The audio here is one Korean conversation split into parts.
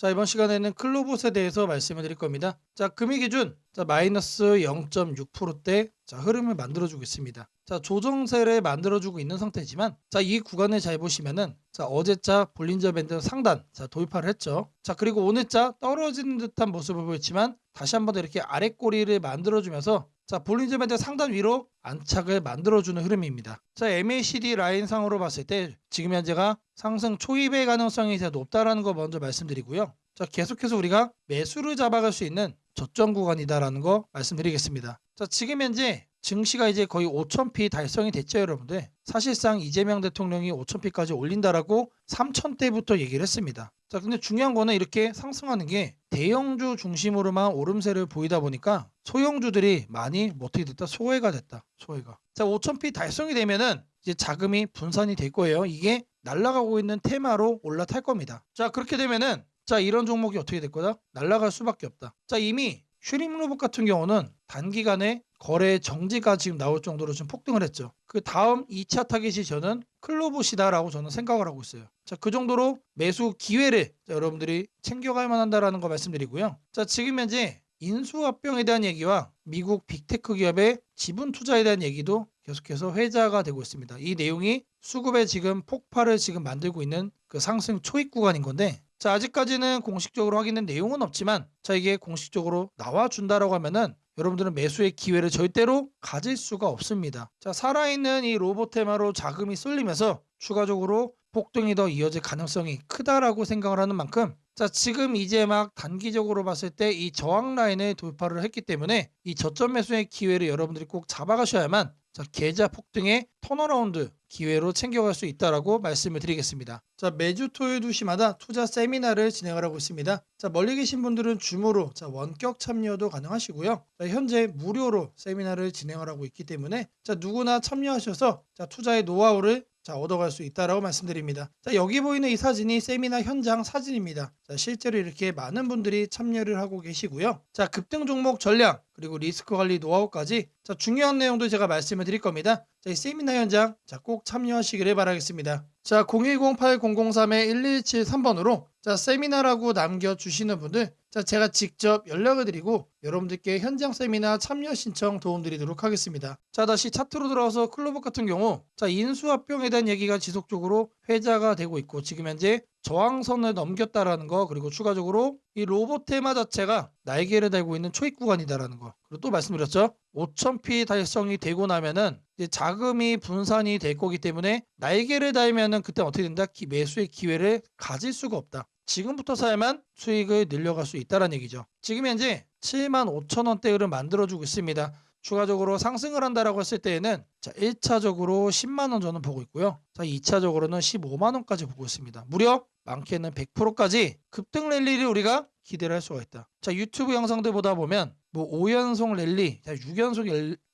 자, 이번 시간에는 클로봇에 대해서 말씀을 드릴 겁니다. 자, 금일 기준 마이너스 0.6%대 흐름을 만들어주고 있습니다. 자, 조정세를 만들어주고 있는 상태지만 자, 이 구간을 잘 보시면은 자, 어제자 볼린저 밴드 상단 돌파를 했죠. 자, 그리고 오늘자 떨어지는 듯한 모습을 보였지만 다시 한번 더 이렇게 아랫꼬리를 만들어주면서 자, 볼린저 밴드 상단 위로 안착을 만들어주는 흐름입니다. 자, MACD 라인상으로 봤을 때 지금 현재가 상승 초입의 가능성이 더 높다라는 거 먼저 말씀드리고요. 자, 계속해서 우리가 매수를 잡아갈 수 있는 저점 구간이다라는 거 말씀드리겠습니다. 자, 지금 현재 증시가 이제 거의 5,000피 달성이 됐죠, 여러분들. 사실상 이재명 대통령이 5,000피까지 올린다라고 3,000대부터 얘기를 했습니다. 자, 근데 중요한 거는 이렇게 상승하는 게 대형주 중심으로만 오름세를 보이다 보니까 소형주들이 많이 어떻게 됐다? 소외가 됐다. 소외가. 자, 5,000피 달성이 되면은 이제 자금이 분산이 될 거예요. 이게 날아가고 있는 테마로 올라탈 겁니다. 자, 그렇게 되면은 자, 이런 종목이 어떻게 될 거다? 날아갈 수밖에 없다. 자, 이미 슈림로봇 같은 경우는 단기간에 거래 정지가 지금 나올 정도로 좀 폭등을 했죠. 그 다음 2차 타깃이 저는 클로봇이다라고 저는 생각을 하고 있어요. 자, 그 정도로 매수 기회를 여러분들이 챙겨갈 만한다라는 거 말씀드리고요. 자, 지금 현재 인수합병에 대한 얘기와 미국 빅테크 기업의 지분 투자에 대한 얘기도 계속해서 회자가 되고 있습니다. 이 내용이 수급에 지금 폭발을 지금 만들고 있는 그 상승 초입 구간인 건데 자, 아직까지는 공식적으로 확인된 내용은 없지만 자, 이게 공식적으로 나와준다라고 하면은 여러분들은 매수의 기회를 절대로 가질 수가 없습니다. 자, 살아있는 이 로봇 테마로 자금이 쏠리면서 추가적으로 폭등이 더 이어질 가능성이 크다라고 생각을 하는 만큼 자, 지금 이제 막 단기적으로 봤을 때 이 저항 라인을 돌파를 했기 때문에 이 저점 매수의 기회를 여러분들이 꼭 잡아가셔야만 자, 계좌 폭등의 턴어라운드 기회로 챙겨갈 수 있다라고 말씀을 드리겠습니다. 자, 매주 토요일 2시마다 투자 세미나를 진행을 하고 있습니다. 자, 멀리 계신 분들은 줌으로 자, 원격 참여도 가능하시고요. 자, 현재 무료로 세미나를 진행을 하고 있기 때문에 자, 누구나 참여하셔서 자, 투자의 노하우를 자, 얻어갈 수 있다라고 말씀드립니다. 자, 여기 보이는 이 사진이 세미나 현장 사진입니다. 자, 실제로 이렇게 많은 분들이 참여를 하고 계시고요. 자, 급등 종목 전략 그리고 리스크 관리 노하우까지 자, 중요한 내용도 제가 말씀을 드릴 겁니다. 자, 이 세미나 현장 자, 꼭 참여하시기를 바라겠습니다. 자, 010-8003-1173번으로 자, 세미나라고 남겨주시는 분들 자, 제가 직접 연락을 드리고 여러분들께 현장 세미나 참여 신청 도움드리도록 하겠습니다. 자, 다시 차트로 들어와서 클로봇 같은 경우 자, 인수합병에 대한 얘기가 지속적으로 회자가 되고 있고 지금 현재 저항선을 넘겼다라는 거 그리고 추가적으로 이 로봇 테마 자체가 날개를 달고 있는 초입 구간이다라는 거 그리고 또 말씀드렸죠. 5,000피 달성이 되고 나면은 이제 자금이 분산이 될 거기 때문에 날개를 달면은 그때 어떻게 된다? 매수의 기회를 가질 수가 없다. 지금부터 사야만 수익을 늘려갈 수 있다는 얘기죠. 지금 현재 75,000원대를 만들어주고 있습니다. 추가적으로 상승을 한다라고 했을 때에는 자, 1차적으로 10만원 저는 보고 있고요. 자, 2차적으로는 15만원까지 보고 있습니다. 무려 많게는 100%까지 급등 랠리를 우리가 기대를 할 수가 있다. 자, 유튜브 영상들 보다 보면 뭐 5연속 랠리,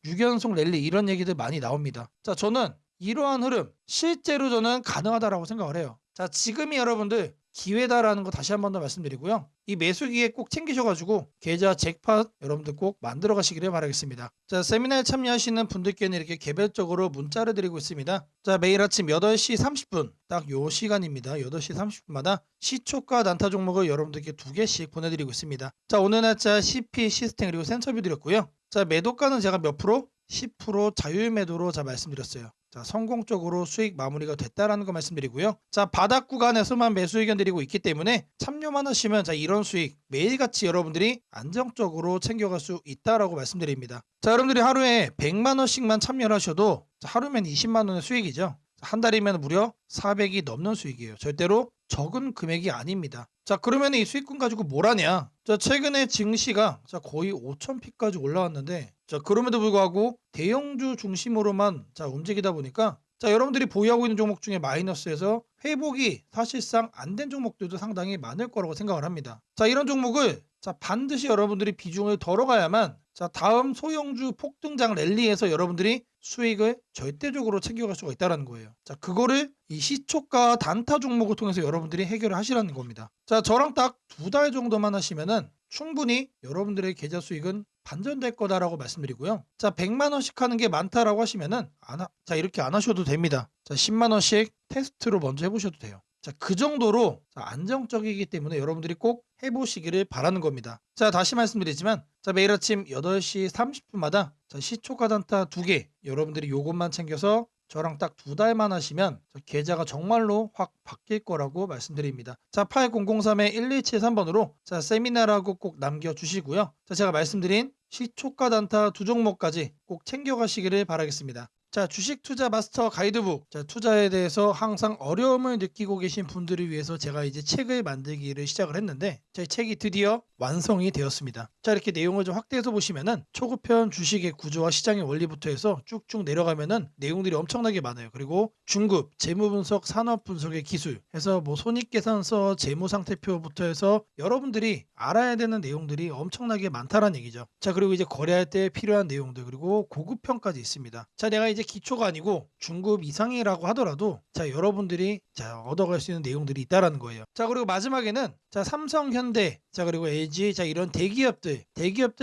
6연속 랠리 이런 얘기들 많이 나옵니다. 자, 저는 이러한 흐름 실제로 저는 가능하다라고 생각을 해요. 자, 지금이 여러분들 기회다라는 거 다시 한 번 더 말씀드리고요. 이 매수 기회 꼭 챙기셔가지고 계좌 잭팟 여러분들 꼭 만들어 가시기를 바라겠습니다. 자, 세미나에 참여하시는 분들께는 이렇게 개별적으로 문자를 드리고 있습니다. 자, 매일 아침 8시 30분 딱 요 시간입니다. 8시 30분마다 시초가 난타 종목을 여러분들께 2개씩 보내드리고 있습니다. 자, 오늘 날짜 CP 시스템 그리고 센터뷰 드렸고요. 자, 매도가는 제가 몇 프로? 10% 자율 매도로 자 말씀드렸어요. 자, 성공적으로 수익 마무리가 됐다라는 거 말씀드리고요. 자, 바닥 구간에서만 매수 의견 드리고 있기 때문에 참여만 하시면 자, 이런 수익 매일같이 여러분들이 안정적으로 챙겨갈 수 있다라고 말씀드립니다. 자, 여러분들이 하루에 100만 원씩만 참여를 하셔도 자, 하루면 20만 원의 수익이죠. 한 달이면 무려 400이 넘는 수익이에요. 절대로 적은 금액이 아닙니다. 자, 그러면 이 수익금 가지고 뭘 하냐? 자, 최근에 증시가 자, 거의 5,000피까지 올라왔는데 자, 그럼에도 불구하고 대형주 중심으로만 자, 움직이다 보니까 자, 여러분들이 보유하고 있는 종목 중에 마이너스에서 회복이 사실상 안 된 종목들도 상당히 많을 거라고 생각을 합니다. 자, 이런 종목을 자, 반드시 여러분들이 비중을 덜어가야만 자, 다음 소형주 폭등장 랠리에서 여러분들이 수익을 절대적으로 챙겨갈 수가 있다는 거예요. 자, 그거를 이 시초가 단타 종목을 통해서 여러분들이 해결을 하시라는 겁니다. 자, 저랑 딱 2달 정도만 하시면은 충분히 여러분들의 계좌 수익은 반전될 거다라고 말씀드리고요. 자, 100만 원씩 하는 게 많다라고 하시면은 자, 이렇게 안 하셔도 됩니다. 자, 10만 원씩 테스트로 먼저 해보셔도 돼요. 자, 그 정도로 안정적이기 때문에 여러분들이 꼭 해보시기를 바라는 겁니다. 자, 다시 말씀드리지만 자, 매일 아침 8시 30분마다 자, 시초가 단타 2개 여러분들이 요것만 챙겨서 저랑 딱 2달만 하시면 계좌가 정말로 확 바뀔 거라고 말씀드립니다. 자, 8003-1173번으로 자, 세미나라고 꼭 남겨주시고요. 자, 제가 말씀드린 시초가 단타 2종목까지 꼭 챙겨가시기를 바라겠습니다. 자, 주식 투자 마스터 가이드북. 자, 투자에 대해서 항상 어려움을 느끼고 계신 분들을 위해서 제가 이제 책을 만들기를 시작을 했는데 제 책이 드디어 완성이 되었습니다. 자, 이렇게 내용을 좀 확대해서 보시면은 초급편 주식의 구조와 시장의 원리부터 해서 쭉쭉 내려가면은 내용들이 엄청나게 많아요. 그리고 중급, 재무 분석, 산업 분석의 기술 해서 뭐 손익계산서, 재무상태표부터 해서 여러분들이 알아야 되는 내용들이 엄청나게 많다라는 얘기죠. 자, 그리고 이제 거래할 때 필요한 내용들 그리고 고급편까지 있습니다. 자, 내가 이제 기초가 아니고 중급 이상이라고 하더라도 자, 여러분들이 자, 얻어갈 수 있는 내용들이 있다라는 거예요. 자, 그리고 마지막에는 자, 삼성, 현대, 자, 그리고 LG, 자, 이런 대기업들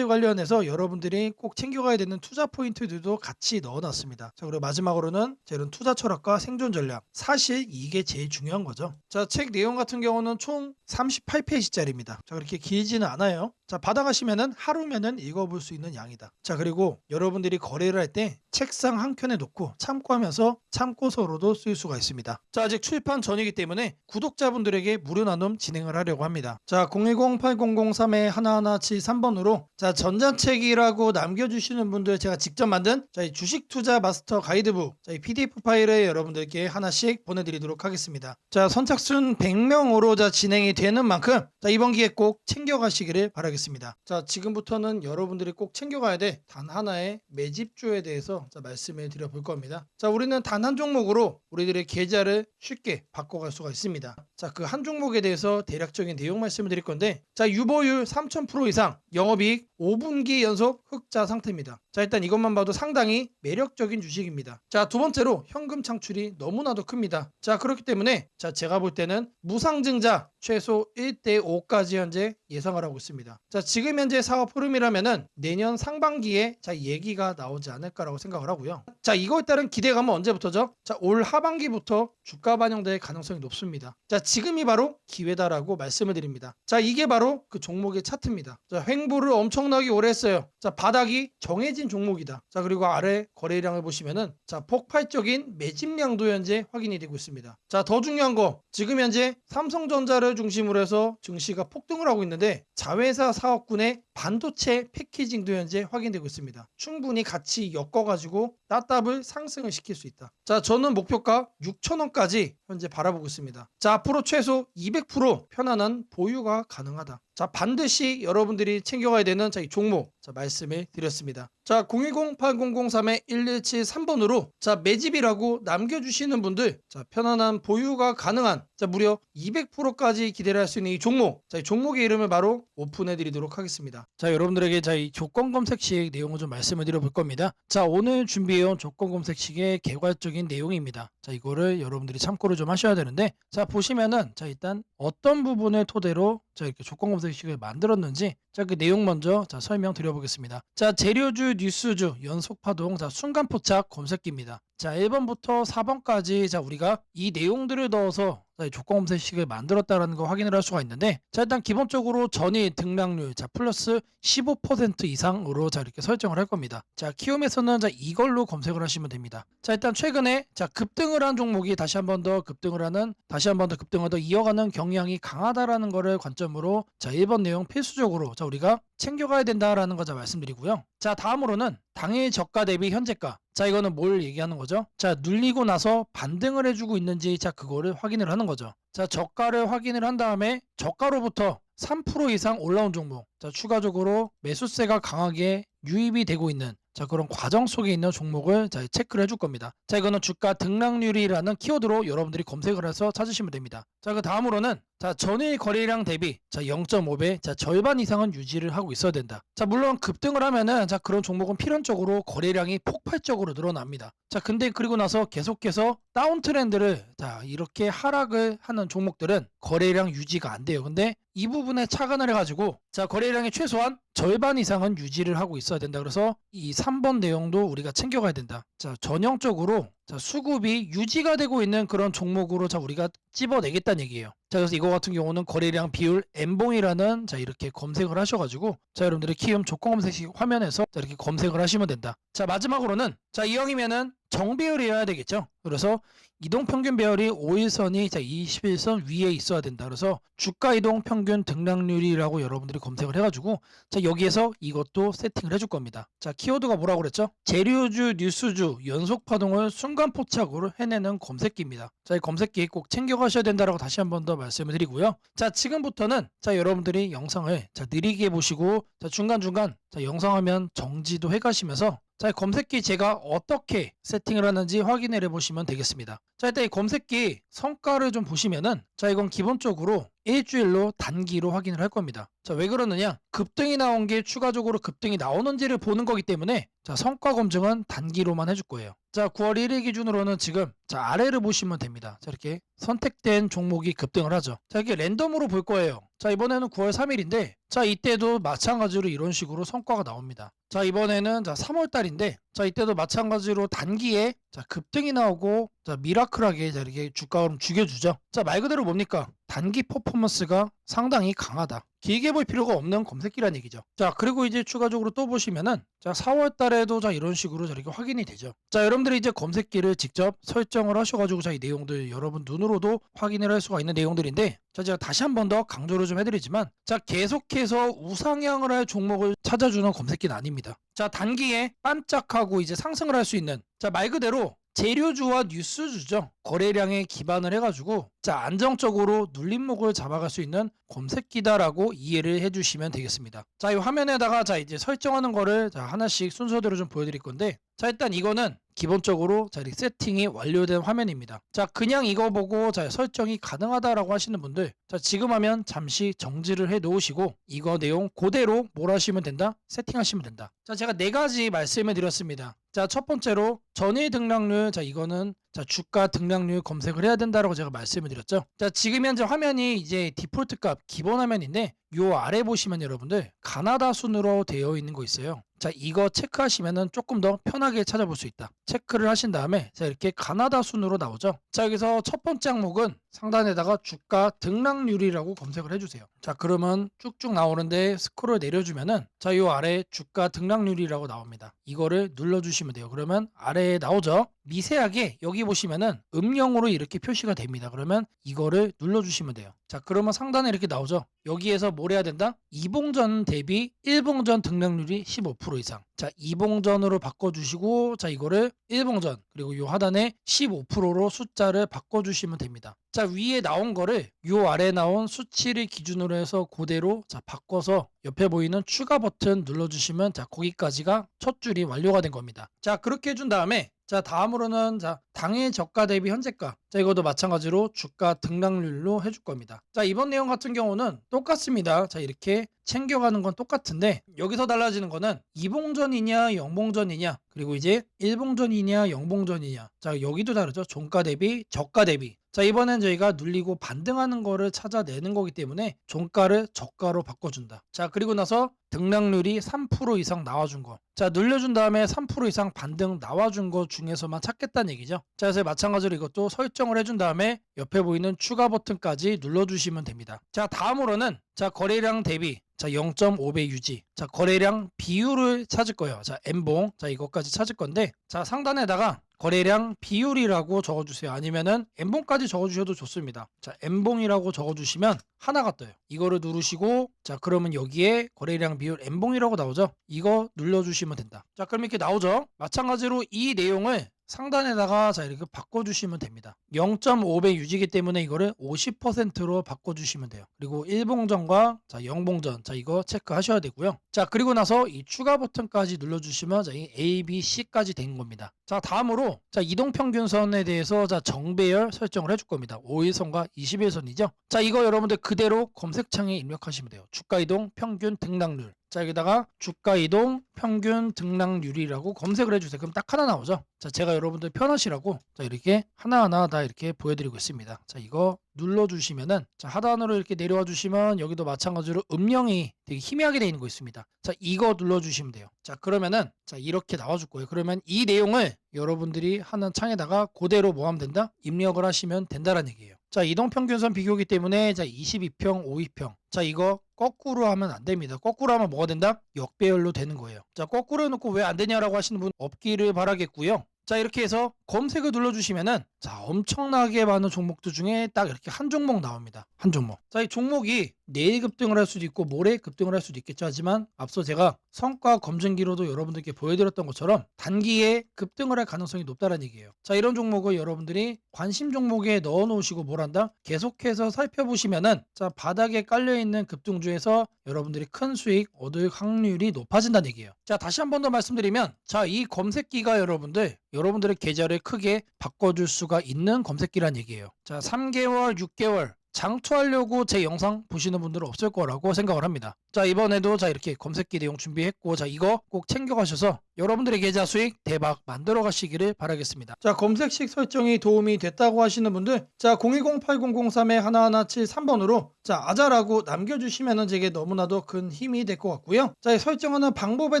관련해서 여러분들이 꼭 챙겨가야 되는 투자 포인트들도 같이 넣어놨습니다. 자, 그리고 마지막으로는 자, 이런 투자 철학과 생존 전략. 사실 이게 제일 중요한 거죠. 자, 책 내용 같은 경우는 총 38페이지짜리입니다. 자, 그렇게 길지는 않아요. 자, 받아가시면은 하루면은 읽어볼 수 있는 양이다. 자, 그리고 여러분들이 거래를 할 때 책상 한 켠에 놓고 참고하면서 참고서로도 쓸 수가 있습니다. 자, 아직 출판 전이기 때문에 구독자분들에게 무료 나눔 진행을 하려고 합니다. 자, 010-8003-1173번으로 자, 전자책이라고 남겨주시는 분들 제가 직접 만든 자, 이 주식 투자 마스터 가이드북 자, 이 PDF 파일을 여러분들께 하나씩 보내드리도록 하겠습니다. 자, 선착순 100명으로 자, 진행이 되는 만큼 자, 이번 기회 꼭 챙겨가시기를 바라겠습니다. 자, 지금부터는 여러분들이 꼭 챙겨가야 돼 단 하나의 매집주에 대해서 자, 말씀을 드려볼 겁니다. 자, 우리는 단 한 종목으로 우리들의 계좌를 쉽게 바꿔갈 수가 있습니다. 자, 그 한 종목에 대해서 대략적인 내용 말씀을 드릴 건데 자, 유보율 3000% 이상 영업이익 5분기 연속 흑자 상태입니다. 자, 일단 이것만 봐도 상당히 매력적인 주식입니다. 자, 두 번째로 현금 창출이 너무나도 큽니다. 자, 그렇기 때문에 자, 제가 볼 때는 무상증자 최소 1대5까지 현재 예상을 하고 있습니다. 자, 지금 현재 사업 흐름이라면은 내년 상반기에 자, 얘기가 나오지 않을까라고 생각을 하고요. 자, 이거에 따른 기대감은 언제부터죠? 자, 올 하반기부터 주가 반영될 가능성이 높습니다. 자, 지금이 바로 기회다라고 말씀을 드립니다. 자, 이게 바로 그 종목의 차트입니다. 자, 횡보를 엄청나게 오래 했어요. 자, 바닥이 정해진 종목이다. 자, 그리고 아래 거래량을 보시면은 자, 폭발적인 매집량도 현재 확인이 되고 있습니다. 자, 더 중요한 거 지금 현재 삼성전자를 중심으로 해서 증시가 폭등을 하고 있는데 자회사 사업군의 반도체 패키징도 현재 확인되고 있습니다. 충분히 같이 엮어가지고 따답을 상승을 시킬 수 있다. 자, 저는 목표가 6,000원까지 현재 바라보고 있습니다. 자, 앞으로 최소 200% 편안한 보유가 가능하다. 자, 반드시 여러분들이 챙겨가야 되는 자, 이 종목 자, 말씀을 드렸습니다. 자, 010-8003-1173번으로 자, 매집이라고 남겨주시는 분들 자, 편안한 보유가 가능한 자, 무려 200%까지 기대를 할 수 있는 이 종목 자, 이 종목의 이름을 바로 오픈해 드리도록 하겠습니다. 자, 여러분들에게 자, 이 조건 검색식 내용을 좀 말씀을 드려볼 겁니다. 자, 오늘 준비해온 조건 검색식의 개괄적인 내용입니다. 자, 이거를 여러분들이 참고를 좀 하셔야 되는데 자, 보시면은 자, 일단 어떤 부분을 토대로 자, 이렇게 조건 검색식을 만들었는지 자, 그 내용 먼저 자, 설명드려보겠습니다. 자, 재료주, 뉴스주, 연속파동, 자, 순간포착 검색기입니다. 자, 1번부터 4번까지 자, 우리가 이 내용들을 넣어서 자, 조건 검색식을 만들었다라는 거 확인을 할 수가 있는데 자, 일단 기본적으로 전일 등락률 자, 플러스 15% 이상으로 자, 이렇게 설정을 할 겁니다. 자, 키움에서는 자, 이걸로 검색을 하시면 됩니다. 자, 일단 최근에 자, 급등을 한 종목이 다시 한 번 더 급등을 더 이어가는 경향이 강하다라는 거를 관점으로 자, 1번 내용 필수적으로 자, 우리가 챙겨가야 된다라는 거 자, 말씀드리고요. 자, 다음으로는 당일 저가 대비 현재가 자, 이거는 뭘 얘기하는 거죠? 자, 눌리고 나서 반등을 해주고 있는지 자, 그거를 확인을 하는 거죠. 자, 저가를 확인을 한 다음에 저가로부터 3% 이상 올라온 종목 자, 추가적으로 매수세가 강하게 유입이 되고 있는 자, 그런 과정 속에 있는 종목을 자, 체크를 해줄 겁니다. 자, 이거는 주가 등락률이라는 키워드로 여러분들이 검색을 해서 찾으시면 됩니다. 자, 그 다음으로는 자, 전일 거래량 대비 자, 0.5배 자, 절반 이상은 유지를 하고 있어야 된다. 자, 물론 급등을 하면은 자, 그런 종목은 필연적으로 거래량이 폭발적으로 늘어납니다. 자, 근데 그리고 나서 계속해서 다운 트렌드를 자, 이렇게 하락을 하는 종목들은 거래량 유지가 안 돼요. 근데 이 부분에 착안을 해가지고 자, 거래량의 최소한 절반 이상은 유지를 하고 있어야 된다. 그래서 이 3번 내용도 우리가 챙겨가야 된다. 자, 전형적으로 자, 수급이 유지가 되고 있는 그런 종목으로 자 우리가 찝어내겠다는 얘기예요. 자, 그래서 이거 같은 경우는 거래량 비율 N봉이라는 자 이렇게 검색을 하셔가지고 자 여러분들이 키움 조건 검색식 화면에서 자 이렇게 검색을 하시면 된다. 자, 마지막으로는 자 이왕이면은 정배열이어야 되겠죠. 그래서 이동평균 배열이 5일선이 자 21선 위에 있어야 된다. 그래서 주가 이동 평균 등락률이라고 여러분들이 검색을 해가지고 자 여기에서 이것도 세팅을 해줄 겁니다. 자, 키워드가 뭐라고 그랬죠? 재료주, 뉴스주, 연속 파동을 순간 포착으로 해내는 검색기입니다. 자, 이 검색기 꼭 챙겨가셔야 된다라고 다시 한 번 더 말씀을 드리고요. 자, 지금부터는 자 여러분들이 영상을 자 느리게 보시고 자 중간중간 자 영상 화면 정지도 해가시면서 자, 검색기 제가 어떻게 세팅을 하는지 확인을 해보시면 되겠습니다. 자, 일단 이 검색기 성과를 좀 보시면은 자, 이건 기본적으로 일주일로 단기로 확인을 할 겁니다. 자, 왜 그러느냐? 급등이 나온 게 추가적으로 급등이 나오는지를 보는 거기 때문에 자, 성과 검증은 단기로만 해줄 거예요. 자, 9월 1일 기준으로는 지금 자, 아래를 보시면 됩니다. 자, 이렇게 선택된 종목이 급등을 하죠. 자, 이렇게 랜덤으로 볼 거예요. 자, 이번에는 9월 3일인데 자, 이때도 마찬가지로 이런 식으로 성과가 나옵니다. 자, 이번에는 자 3월 달인데 자 이때도 마찬가지로 단기에 자 급등이 나오고 자 미라클하게 자 이렇게 주가를 죽여주죠. 자, 말 그대로 뭡니까? 단기 퍼포먼스가 상당히 강하다. 길게 볼 필요가 없는 검색기란 얘기죠. 자, 그리고 이제 추가적으로 또 보시면은 자 4월 달에도 자 이런 식으로 자 이렇게 확인이 되죠. 자, 여러분들이 이제 검색기를 직접 설정을 하셔가지고 자 이 내용들 여러분 눈으로도 확인을 할 수가 있는 내용들인데 자 제가 다시 한 번 더 강조를 좀 해드리지만 자 계속해서 우상향을 할 종목을 찾아주는 검색기는 아닙니다. 자, 단기에 반짝하고 이제 상승을 할 수 있는 자 말 그대로 재료주와 뉴스주죠. 거래량에 기반을 해가지고 자 안정적으로 눌림목을 잡아갈 수 있는 검색기다라고 이해를 해주시면 되겠습니다. 자, 이 화면에다가 자 이제 설정하는 거를 자 하나씩 순서대로 좀 보여드릴 건데 자 일단 이거는 기본적으로 자 이렇게 세팅이 완료된 화면입니다. 자, 그냥 이거 보고 자 설정이 가능하다라고 하시는 분들 자 지금 하면 잠시 정지를 해 놓으시고 이거 내용 그대로 뭘 하시면 된다? 세팅하시면 된다. 자, 제가 네 가지 말씀을 드렸습니다. 자, 첫 번째로 전일 등락률 자 이거는 자 주가 등락률 검색을 해야 된다라고 제가 말씀을 드렸죠. 자, 지금 현재 화면이 이제 디폴트 값 기본 화면인데 요 아래 보시면 여러분들 가나다 순으로 되어 있는 거 있어요. 자, 이거 체크하시면은 조금 더 편하게 찾아볼 수 있다. 체크를 하신 다음에 자 이렇게 가나다 순으로 나오죠. 자, 여기서 첫 번째 항목은 상단에다가 주가 등락률이라고 검색을 해주세요. 자, 그러면 쭉쭉 나오는데 스크롤 내려주면은 자 요 아래 주가 등락률이라고 나옵니다. 이거를 눌러주시면 돼요. 그러면 아래에 나오죠. 미세하게 여기 보시면은 음영으로 이렇게 표시가 됩니다. 그러면 이거를 눌러주시면 돼요. 자, 그러면 상단에 이렇게 나오죠. 여기에서 뭘 해야 된다? 이봉전 대비 일봉전 등락률이 15% 이상. 자, 이봉전으로 바꿔주시고 자 이거를 일봉전 그리고 요 하단에 15%로 숫자를 바꿔주시면 됩니다. 자, 위에 나온 거를 요 아래 나온 수치를 기준으로 해서 그대로 자 바꿔서 옆에 보이는 추가 버튼 눌러주시면 자 거기까지가 첫 줄이 완료가 된 겁니다. 자, 그렇게 해준 다음에 자 다음으로는 자 당일 저가 대비 현재가 자 이것도 마찬가지로 주가 등락률로 해줄 겁니다. 자, 이번 내용 같은 경우는 똑같습니다. 자, 이렇게 챙겨가는 건 똑같은데 여기서 달라지는 거는 이봉전이냐 영봉전이냐 그리고 이제 일봉전이냐 영봉전이냐 자 여기도 다르죠. 종가 대비 저가 대비 자 이번엔 저희가 눌리고 반등하는 거를 찾아내는 거기 때문에 종가를 저가로 바꿔준다. 자, 그리고 나서 등락률이 3% 이상 나와준 거. 자, 눌려준 다음에 3% 이상 반등 나와준 거 중에서만 찾겠다는 얘기죠. 자, 그래서 마찬가지로 이것도 설정을 해준 다음에 옆에 보이는 추가 버튼까지 눌러주시면 됩니다. 자, 다음으로는 자 거래량 대비 자 0.5배 유지 자 거래량 비율을 찾을 거예요. 자, N봉 자 이것까지 찾을 건데 자 상단에다가 거래량 비율이라고 적어주세요. 아니면은 N봉까지 적어주셔도 좋습니다. 자, N봉이라고 적어주시면 하나가 떠요. 이거를 누르시고 자 그러면 여기에 거래량 비율 N봉이라고 나오죠. 이거 눌러주시면 된다. 자, 그럼 이렇게 나오죠. 마찬가지로 이 내용을 상단에다가 자 이렇게 바꿔주시면 됩니다. 0.5배 유지기 때문에 이거를 50%로 바꿔주시면 돼요. 그리고 일봉전과 자 영봉전 자 이거 체크하셔야 되고요. 자, 그리고 나서 이 추가 버튼까지 눌러주시면 자 이 A, B, C까지 된 겁니다. 자, 다음으로 자 이동평균선에 대해서 자 정배열 설정을 해줄 겁니다. 5일선과 21선이죠. 자, 이거 여러분들 그대로 검색창에 입력하시면 돼요. 주가 이동 평균 등락률 자, 여기다가 주가 이동, 평균 등락률이라고 검색을 해주세요. 그럼 딱 하나 나오죠. 자, 제가 여러분들 편하시라고 자, 이렇게 하나하나 다 이렇게 보여드리고 있습니다. 자, 이거 눌러주시면은 자, 하단으로 이렇게 내려와 주시면 여기도 마찬가지로 음영이 되게 희미하게 되어 있는 거 있습니다. 자, 이거 눌러주시면 돼요. 자, 그러면은 자, 이렇게 나와줄 거예요. 그러면 이 내용을 여러분들이 하는 창에다가 그대로 뭐 하면 된다? 입력을 하시면 된다라는 얘기예요. 자, 이동평균선 비교기 때문에 자, 22평, 52평. 자, 이거 거꾸로 하면 안 됩니다. 거꾸로 하면 뭐가 된다? 역배열로 되는 거예요. 자, 거꾸로 해놓고 왜 안 되냐라고 하시는 분 없기를 바라겠고요. 자, 이렇게 해서 검색을 눌러주시면은 자, 엄청나게 많은 종목들 중에 딱 이렇게 한 종목 나옵니다. 한 종목. 자, 이 종목이 내일 급등을 할 수도 있고 모레 급등을 할 수도 있겠죠. 하지만 앞서 제가 성과 검증기로도 여러분들께 보여드렸던 것처럼 단기에 급등을 할 가능성이 높다는 얘기예요. 자, 이런 종목을 여러분들이 관심 종목에 넣어 놓으시고 뭘 한다? 계속해서 살펴보시면은 자, 바닥에 깔려있는 급등주에서 여러분들이 큰 수익 얻을 확률이 높아진다는 얘기예요. 자, 다시 한 번 더 말씀드리면 자, 이 검색기가 여러분들의 계좌를 크게 바꿔줄 수가 있는 검색기란 얘기예요. 자, 3개월, 6개월 장투하려고 제 영상 보시는 분들은 없을 거라고 생각을 합니다. 자, 이번에도 자, 이렇게 검색기 내용 준비했고 자, 이거 꼭 챙겨가셔서 여러분들의 계좌 수익 대박 만들어 가시기를 바라겠습니다. 자, 검색식 설정이 도움이 됐다고 하시는 분들 자, 010-8003-1173번으로 자, 아자라고 남겨주시면 제게 너무나도 큰 힘이 될 것 같고요. 자, 이 설정하는 방법에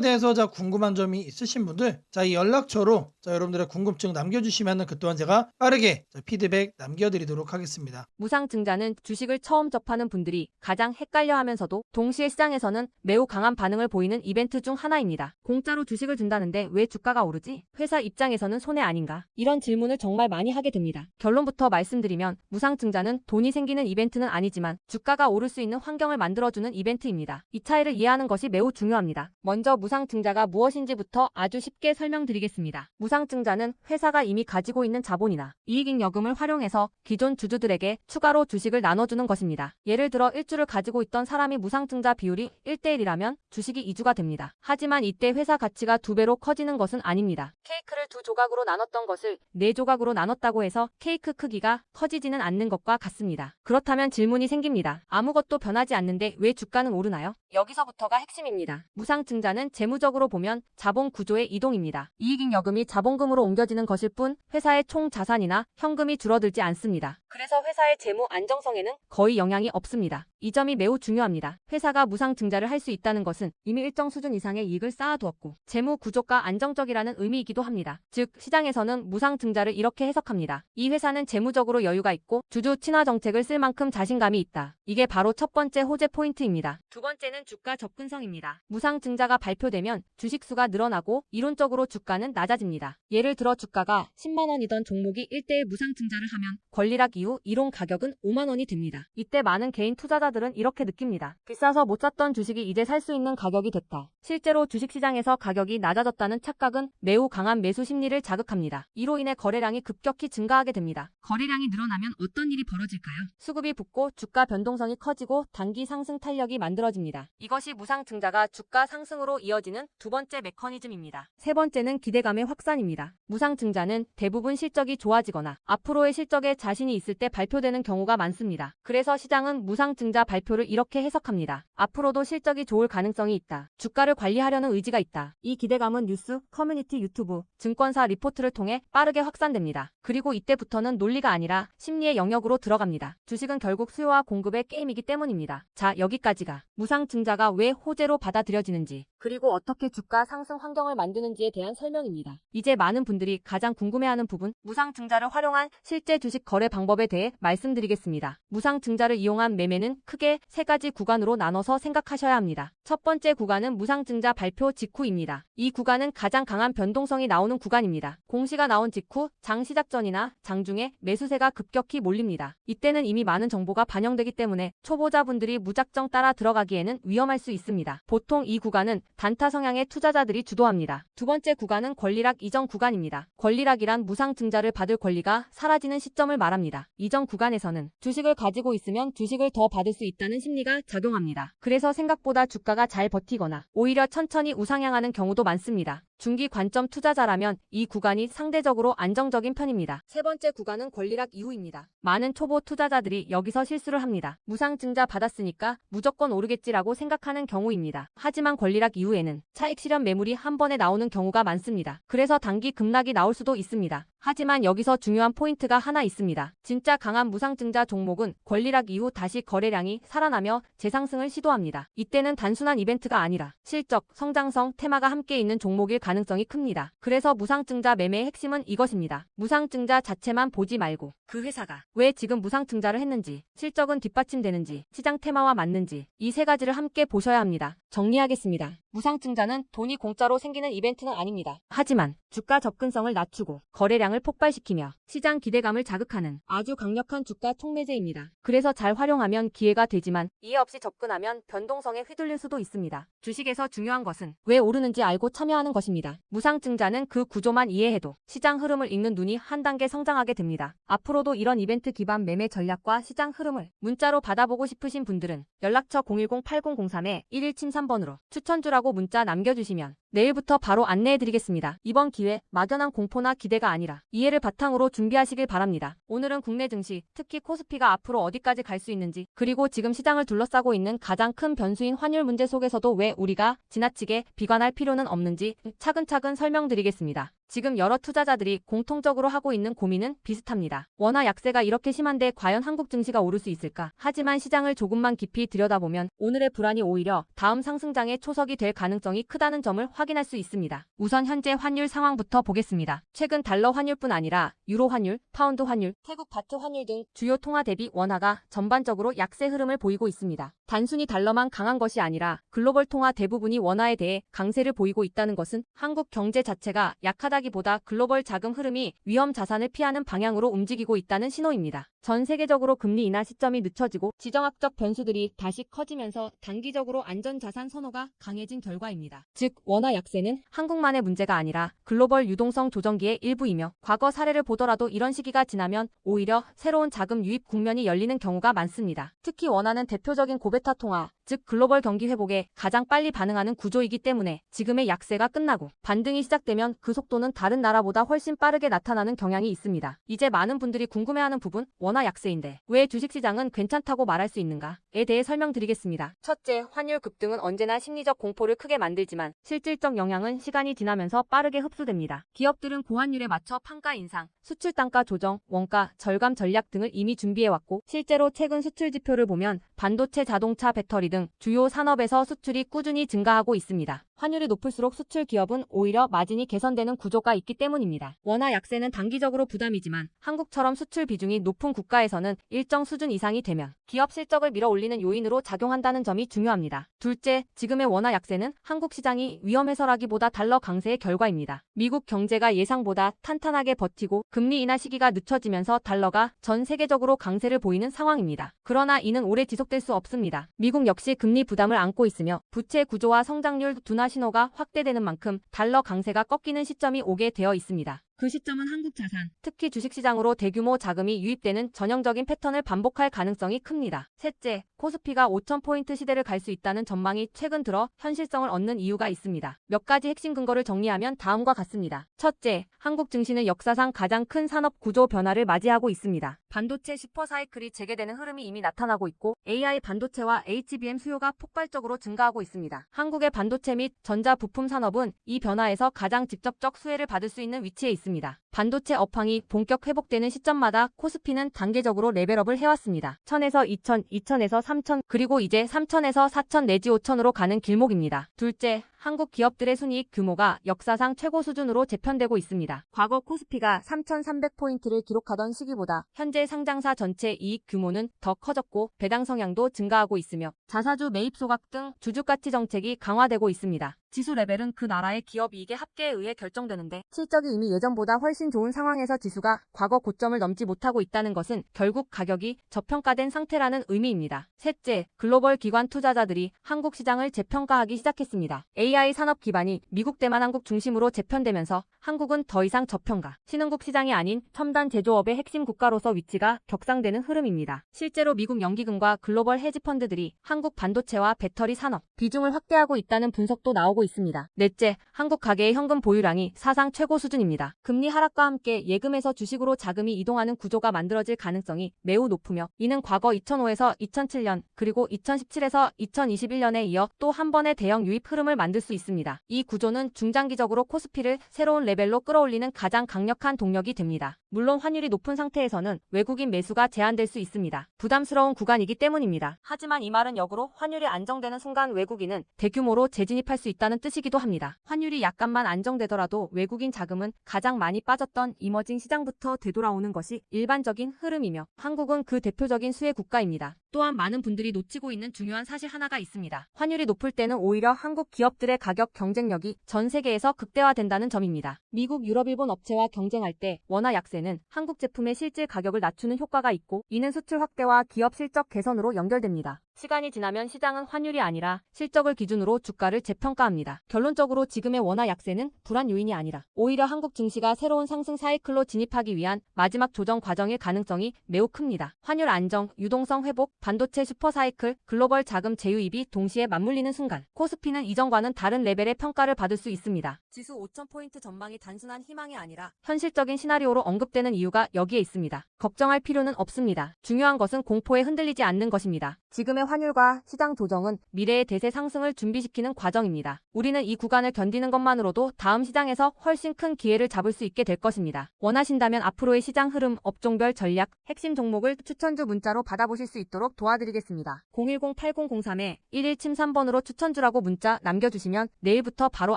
대해서 자, 궁금한 점이 있으신 분들 자, 이 연락처로 자, 여러분들의 궁금증 남겨주시면 그 또한 제가 빠르게 자, 피드백 남겨드리도록 하겠습니다. 무상증자는 주식을 처음 접하는 분들이 가장 헷갈려하면서도 동시에 시장에서는 매우 강한 반응을 보이는 이벤트 중 하나입니다. 공짜로 주식을 준다는데 왜 주가가 오르지? 회사 입장에서는 손해 아닌가? 이런 질문을 정말 많이 하게 됩니다. 결론부터 말씀드리면 무상증자는 돈이 생기는 이벤트는 아니지만 주가가 오를 수 있는 환경을 만들어주는 이벤트입니다. 이 차이를 이해하는 것이 매우 중요합니다. 먼저 무상증자가 무엇인지부터 아주 쉽게 설명드리겠습니다. 무상증자는 회사가 이미 가지고 있는 자본이나 이익잉여금을 활용해서 기존 주주들에게 추가로 주식을 나눠주는 것입니다. 예를 들어 1주를 가지고 있던 사람이 무상증자 비율이 1대1이라면 주식이 2주가 됩니다. 하지만 이때 회사 가치가 2배로 커지는 것은 아닙니다. 케이크를 2조각으로 나눴던 것을 4조각으로 나눴다고 해서 케이크 크기가 커지지는 않는 것과 같습니다. 그렇다면 질문이 생깁니다. 아무것도 변하지 않는데 왜 주가는 오르나요? 여기서부터가 핵심입니다. 무상증자는 재무적으로 보면 자본 구조의 이동입니다. 이익잉여금이 자본금으로 옮겨지는 것일 뿐 회사의 총 자산이나 현금이 줄어들지 않습니다. 그래서 회사의 재무 안정성에는 거의 영향이 없습니다. 이 점이 매우 중요합니다. 회사가 무상증자를 할 수 있다는 것은 이미 일정 수준 이상의 이익을 쌓아두었고 재무 구조가 안정적이라는 의미이기도 합니다. 즉 시장에서는 무상증자를 이렇게 해석합니다. 이 회사는 재무적으로 여유가 있고 주주 친화 정책을 쓸 만큼 자신감이 있다. 이게 바로 첫 번째 호재 포인트입니다. 두 번째는 주가 접근성입니다. 무상증자가 발표되면 주식수가 늘어나고 이론적으로 주가는 낮아집니다. 예를 들어 주가가 10만 원이던 종목이 1대1 무상증자를 하면 권리락 이후 이론 가격은 5만 원이 됩니다. 이때 많은 개인 투자자들은 이렇게 느낍니다. 비싸서 못 샀던 주식이 이제 살 수 있는 가격이 됐다. 실제로 주식시장에서 가격이 낮아졌다는 착각은 매우 강한 매수 심리를 자극합니다. 이로 인해 거래량이 급격히 증가하게 됩니다. 거래량이 늘어나면 어떤 일이 벌어질까요? 수급이 붙고 주가 변동성이 커지고 단기 상승 탄력이 만들어집니다. 이것이 무상증자가 주가 상승으로 이어지는 두 번째 메커니즘입니다. 세 번째는 기대감의 확산입니다. 무상증자는 대부분 실적이 좋아지거나 앞으로의 실적에 자신이 있을 때 발표되는 경우가 많습니다. 그래서 시장은 무상증자 발표를 이렇게 해석합니다. 앞으로도 실적이 좋을 가능성이 있다. 주가를 관리하려는 의지가 있다. 이 기대감은 뉴스, 커뮤니티, 유튜브, 증권사 리포트를 통해 빠르게 확산됩니다. 그리고 이때부터는 논리가 아니라 심리의 영역으로 들어갑니다. 주식은 결국 수요와 공급의 게임이기 때문입니다. 자, 여기까지가 무상증자가 왜 호재로 받아들여지는지 그리고 어떻게 주가 상승 환경을 만드는지에 대한 설명입니다. 이제 많은 분들이 가장 궁금해하는 부분, 무상증자를 활용한 실제 주식 거래 방법에 대해 말씀드리겠습니다. 무상증자를 이용한 매매는 크게 세 가지 구간으로 나눠서 생각하셔야 합니다. 첫 번째 구간은 무상증자 발표 직후입니다. 이 구간은 가장 강한 변동성이 나오는 구간입니다. 공시가 나온 직후 장 시작 전이나 장중에 매수세가 급격히 몰립니다. 이때는 이미 많은 정보가 반영되기 때문에 초보자분들이 무작정 따라 들어가기에는 위험할 수 있습니다. 보통 이 구간은 단타 성향의 투자자들이 주도합니다. 두 번째 구간은 권리락 이전 구간입니다. 권리락이란 무상증자를 받을 권리가 사라지는 시점을 말합니다. 이전 구간에서는 주식을 가지고 있으면 주식을 더 받을 수 있다는 심리가 작용합니다. 그래서 생각보다 주가가 잘 버티거나 오히려 천천히 우상향하는 경우도 많습니다. 중기 관점 투자자라면 이 구간이 상대적으로 안정적인 편입니다. 세 번째 구간은 권리락 이후입니다. 많은 초보 투자자들이 여기서 실수를 합니다. 무상증자 받았으니까 무조건 오르겠지라고 생각하는 경우입니다. 하지만 권리락 이후에는 차익 실현 매물이 한 번에 나오는 경우가 많습니다. 그래서 단기 급락이 나올 수도 있습니다. 하지만 여기서 중요한 포인트가 하나 있습니다. 진짜 강한 무상증자 종목은 권리락 이후 다시 거래량이 살아나며 재상승을 시도합니다. 이때는 단순한 이벤트가 아니라 실적, 성장성, 테마가 함께 있는 종목일 가능성이 큽니다. 그래서 무상증자 매매의 핵심은 이것입니다. 무상증자 자체만 보지 말고 그 회사가 왜 지금 무상증자를 했는지, 실적은 뒷받침되는지, 시장 테마와 맞는지 이 세 가지를 함께 보셔야 합니다. 정리하겠습니다. 무상증자는 돈이 공짜로 생기는 이벤트는 아닙니다. 하지만 주가 접근성을 낮추고 거래량을 폭발시키며 시장 기대감을 자극하는 아주 강력한 주가 촉매제입니다. 그래서 잘 활용하면 기회가 되지만 이해 없이 접근하면 변동성에 휘둘릴 수도 있습니다. 주식에서 중요한 것은 왜 오르는지 알고 참여하는 것입니다. 무상증자는 그 구조만 이해해도 시장 흐름을 읽는 눈이 한 단계 성장하게 됩니다. 앞으로도 이런 이벤트 기반 매매 전략과 시장 흐름을 문자로 받아보고 싶으신 분들은 연락처 010-8003-1173번으로 추천주라고 문자 남겨주시면 내일부터 바로 안내해드리겠습니다. 이번 기회 막연한 공포나 기대가 아니라 이해를 바탕으로 준비하시길 바랍니다. 오늘은 국내 증시, 특히 코스피가 앞으로 어디까지 갈 수 있는지, 그리고 지금 시장을 둘러싸고 있는 가장 큰 변수인 환율 문제 속에서도 왜 우리가 지나치게 비관할 필요는 없는지 차근차근 설명드리겠습니다. 지금 여러 투자자들이 공통적으로 하고 있는 고민은 비슷합니다. 원화 약세가 이렇게 심한데 과연 한국 증시가 오를 수 있을까? 하지만 시장을 조금만 깊이 들여다보면 오늘의 불안이 오히려 다음 상승장의 초석이 될 가능성이 크다는 점을 확인할 수 있습니다. 우선 현재 환율 상황부터 보겠습니다. 최근 달러 환율뿐 아니라 유로 환율, 파운드 환율, 태국 바트 환율 등 주요 통화 대비 원화가 전반적으로 약세 흐름을 보이고 있습니다. 단순히 달러만 강한 것이 아니라 글로벌 통화 대부분이 원화에 대해 강세를 보이고 있다는 것은 한국 경제 자체가 약하다기보다 글로벌 자금 흐름이 위험 자산을 피하는 방향으로 움직이고 있다는 신호입니다. 전 세계적으로 금리 인하 시점이 늦춰지고 지정학적 변수들이 다시 커지면서 단기적으로 안전자산 선호가 강해진 결과입니다. 즉 원화 약세는 한국만의 문제가 아니라 글로벌 유동성 조정기의 일부이며 과거 사례를 보더라도 이런 시기가 지나면 오히려 새로운 자금 유입 국면이 열리는 경우가 많습니다. 특히 원화는 대표적인 고베타 통화, 즉 글로벌 경기 회복에 가장 빨리 반응하는 구조이기 때문에 지금의 약세가 끝나고 반등이 시작되면 그 속도는 다른 나라보다 훨씬 빠르게 나타나는 경향이 있습니다. 이제 많은 분들이 궁금해하는 부분, 원화 약세인데 왜 주식시장은 괜찮다고 말할 수 있는가에 대해 설명드리겠습니다. 첫째, 환율 급등은 언제나 심리적 공포를 크게 만들지만 실질적 영향은 시간이 지나면서 빠르게 흡수됩니다. 기업들은 고환율에 맞춰 판가 인상, 수출 단가 조정, 원가 절감 전략 등을 이미 준비해왔고 실제로 최근 수출 지표를 보면 반도체, 자동차, 배터리 등 주요 산업에서 수출이 꾸준히 증가하고 있습니다. 환율이 높을수록 수출 기업은 오히려 마진이 개선되는 구조가 있기 때문입니다. 원화 약세는 단기적으로 부담이지만 한국처럼 수출 비중이 높은 국가에서는 일정 수준 이상이 되면 기업 실적을 밀어올리는 요인으로 작용한다는 점이 중요합니다. 둘째, 지금의 원화 약세는 한국 시장이 위험해서라기보다 달러 강세의 결과입니다. 미국 경제가 예상보다 탄탄하게 버티고 금리 인하 시기가 늦춰지면서 달러가 전 세계적으로 강세를 보이는 상황입니다. 그러나 이는 오래 지속될 수 없습니다. 미국 역시 금리 부담을 안고 있으며 부채 구조와 성장률 둔화 신호가 확대되는 만큼 달러 강세가 꺾이는 시점이 오게 되어 있습니다. 그 시점은 한국 자산, 특히 주식시장으로 대규모 자금이 유입되는 전형적인 패턴을 반복할 가능성이 큽니다. 셋째, 코스피가 5,000포인트 시대를 갈 수 있다는 전망이 최근 들어 현실성을 얻는 이유가 있습니다. 몇 가지 핵심 근거를 정리하면 다음과 같습니다. 첫째, 한국 증시는 역사상 가장 큰 산업 구조 변화를 맞이하고 있습니다. 반도체 슈퍼사이클이 재개되는 흐름이 이미 나타나고 있고 AI 반도체와 HBM 수요가 폭발적으로 증가하고 있습니다. 한국의 반도체 및 전자 부품 산업은 이 변화에서 가장 직접적 수혜를 받을 수 있는 위치에 있습니다. 반도체 업황이 본격 회복되는 시점마다 코스피는 단계적으로 레벨업을 해왔습니다. 1000에서 2000, 2000에서 3000, 그리고 이제 3000에서 4000 내지 5000으로 가는 길목입니다. 둘째, 한국 기업들의 순이익 규모가 역사상 최고 수준으로 재편되고 있습니다. 과거 코스피가 3,300포인트를 기록하던 시기보다 현재 상장사 전체 이익 규모는 더 커졌고 배당 성향도 증가하고 있으며 자사주 매입 소각 등 주주가치 정책이 강화되고 있습니다. 지수 레벨은 그 나라의 기업 이익의 합계에 의해 결정되는데 실적이 이미 예전보다 훨씬 좋은 상황에서 지수가 과거 고점을 넘지 못하고 있다는 것은 결국 가격이 저평가된 상태라는 의미입니다. 셋째, 글로벌 기관 투자자들이 한국 시장을 재평가하기 시작했습니다. AI 산업 기반이 미국 대만 한국 중심으로 재편되면서 한국은 더 이상 저평가, 신흥국 시장이 아닌 첨단 제조업의 핵심 국가로서 위치가 격상되는 흐름입니다. 실제로 미국 연기금과 글로벌 헤지펀드들이 한국 반도체와 배터리 산업 비중을 확대하고 있다는 분석도 나오고 있습니다. 넷째, 한국 가계의 현금 보유량이 사상 최고 수준입니다. 금리 하락과 함께 예금에서 주식으로 자금이 이동하는 구조가 만들어질 가능성이 매우 높으며 이는 과거 2005에서 2007년 그리고 2017에서 2021년에 이어 또 한 번의 대형 유입 흐름을 만들 수 있습니다. 이 구조는 중장기적으로 코스피를 새로운 레벨로 끌어올리는 가장 강력한 동력이 됩니다. 물론 환율이 높은 상태에서는 외국인 매수가 제한될 수 있습니다. 부담스러운 구간이기 때문입니다. 하지만 이 말은 역으로 환율이 안정되는 순간 외국인은 대규모로 재진입할 수 있다는 뜻이기도 합니다. 환율이 약간만 안정되더라도 외국인 자금은 가장 많이 빠졌던 이머징 시장부터 되돌아오는 것이 일반적인 흐름이며 한국은 그 대표적인 수혜 국가입니다. 또한 많은 분들이 놓치고 있는 중요한 사실 하나가 있습니다. 환율이 높을 때는 오히려 한국 기업들의 가격 경쟁력이 전 세계에서 극대화된다는 점입니다. 미국, 유럽, 일본 업체와 경쟁할 때 원화 약세는 한국 제품의 실질 가격을 낮추는 효과가 있고 이는 수출 확대와 기업 실적 개선으로 연결됩니다. 시간이 지나면 시장은 환율이 아니라 실적을 기준으로 주가를 재평가합니다. 결론적으로 지금의 원화 약세는 불안 요인이 아니라 오히려 한국 증시가 새로운 상승 사이클로 진입하기 위한 마지막 조정 과정일 가능성이 매우 큽니다. 환율 안정, 유동성 회복, 반도체 슈퍼 사이클, 글로벌 자금 재유입이 동시에 맞물리는 순간 코스피는 이전과는 다른 레벨의 평가를 받을 수 있습니다. 지수 5,000포인트 전망이 단순한 희망이 아니라 현실적인 시나리오로 언급되는 이유가 여기에 있습니다. 걱정할 필요는 없습니다. 중요한 것은 공포에 흔들리지 않는 것입니다. 지금의 환율과 시장 조정은 미래의 대세 상승을 준비시키는 과정입니다. 우리는 이 구간을 견디는 것만으로도 다음 시장에서 훨씬 큰 기회를 잡을 수 있게 될 것입니다. 원하신다면 앞으로의 시장 흐름, 업종별 전략, 핵심 종목을 추천주 문자로 받아보실 수 있도록 도와드리겠습니다. 010-8003-1173번으로 추천주라고 문자 남겨주시면 내일부터 바로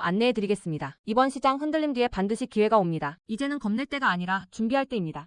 안내해드리겠습니다. 이번 시장 흔들림 뒤에 반드시 기회가 옵니다. 이제는 겁낼 때가 아니라 준비할 때입니다.